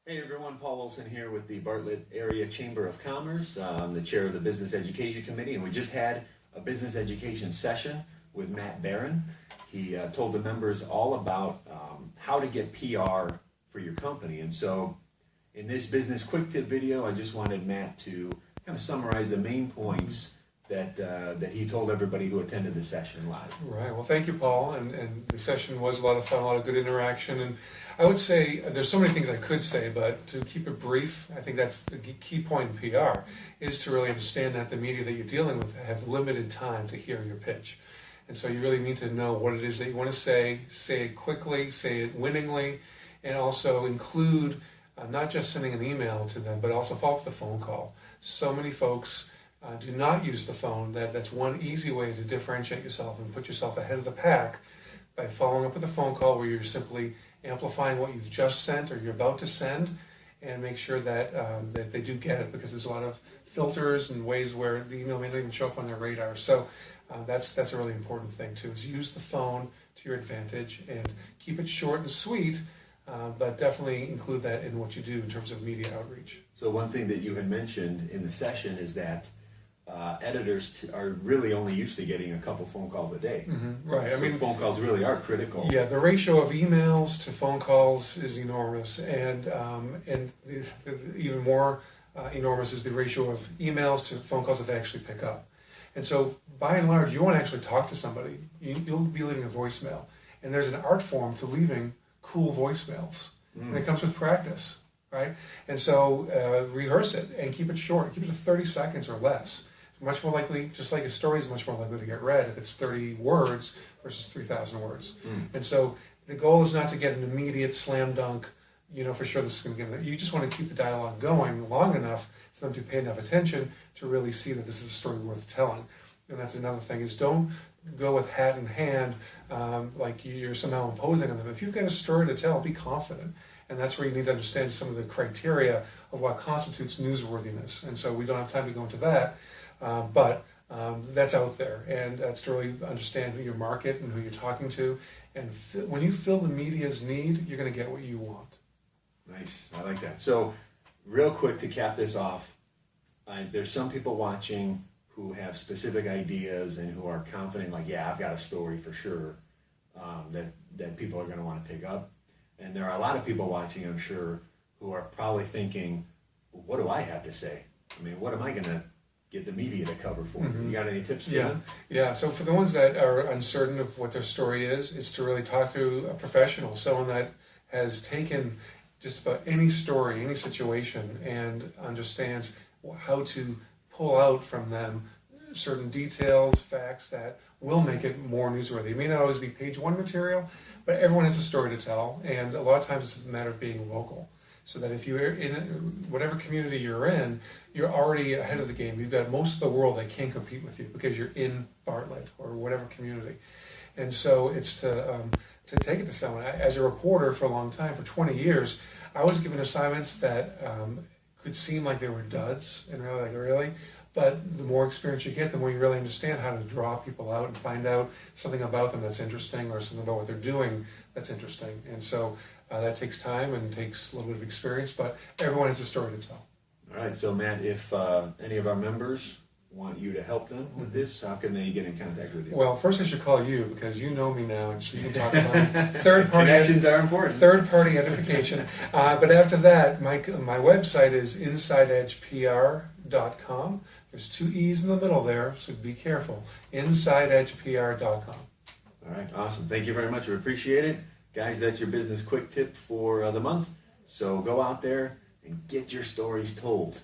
Hey everyone, Paul Ohlson here with the Bartlett Area Chamber of Commerce. I'm the chair of the Business Education Committee, and we just had a business education session with Matt Barron. He told the members all about how to get PR for your company. And so in this business quick tip video, I just wanted Matt to kind of summarize the main points that he told everybody who attended the session live. Right. Well, thank you, Paul. And the session was a lot of fun, a lot of good interaction. And I would say there's so many things I could say, but to keep it brief, I think that's the key point in PR, is to really understand that the media that you're dealing with have limited time to hear your pitch. And so you really need to know what it is that you want to say it quickly, say it winningly, and also include not just sending an email to them, but also follow up with a phone call. So many folks do not use the phone. That's one easy way to differentiate yourself and put yourself ahead of the pack by following up with a phone call where you're simply amplifying what you've just sent or you're about to send, and make sure that that they do get it, because there's a lot of filters and ways where the email may not even show up on their radar. So that's a really important thing too, is use the phone to your advantage and keep it short and sweet, but definitely include that in what you do in terms of media outreach. So one thing that you had mentioned in the session is that editors are really only used to getting a couple phone calls a day. Mm-hmm. Right. So phone calls really are critical. Yeah, the ratio of emails to phone calls is enormous, and even more enormous is the ratio of emails to phone calls that they actually pick up. And so, by and large, you want to actually talk to somebody. You'll be leaving a voicemail, and there's an art form to leaving cool voicemails, and it comes with practice, right? And so rehearse it and keep it short. Keep it to 30 seconds or less. Much more likely, just like a story is much more likely to get read if it's 30 words versus 3,000 words. And so the goal is not to get an immediate slam dunk, for sure this is going to give them. You just want to keep the dialogue going long enough for them to pay enough attention to really see that this is a story worth telling. And that's another thing, is don't go with hat in hand like you're somehow imposing on them. If you've got a story to tell, be confident. And that's where you need to understand some of the criteria of what constitutes newsworthiness. And so we don't have time to go into that. But that's out there, and that's to really understand who your market and who you're talking to. And when you fill the media's need, you're going to get what you want. Nice, I like that. So, real quick to cap this off, there's some people watching who have specific ideas and who are confident, like, yeah, I've got a story for sure that people are going to want to pick up. And there are a lot of people watching, I'm sure, who are probably thinking, well, what do I have to say? I mean, what am I going to get the media to cover for me? You got any tips for them? Yeah, so for the ones that are uncertain of what their story is to really talk to a professional, someone that has taken just about any story, any situation, and understands how to pull out from them certain details, facts that will make it more newsworthy. It may not always be page one material, but everyone has a story to tell, and a lot of times it's a matter of being local. So that if you're in whatever community you're in, you're already ahead of the game. You've got most of the world that can't compete with you because you're in Bartlett or whatever community. And so it's to take it to someone. As a reporter for a long time, for 20 years, I was given assignments that could seem like they were duds, and really. But the more experience you get, the more you really understand how to draw people out and find out something about them that's interesting, or something about what they're doing that's interesting. And so that takes time and takes a little bit of experience, but everyone has a story to tell. All right, so Matt, if any of our members want you to help them with this, how can they get in contact with you? Well, first I should call you, because you know me now, and so you can talk about third-party connections are important. Third-party edification. But after that, my website is InsideEdgePR.com. There's 2 E's in the middle there, so be careful. InsideEdgePR.com. All right, awesome. Thank you very much. We appreciate it. Guys, that's your business quick tip for the month. So go out there and get your stories told.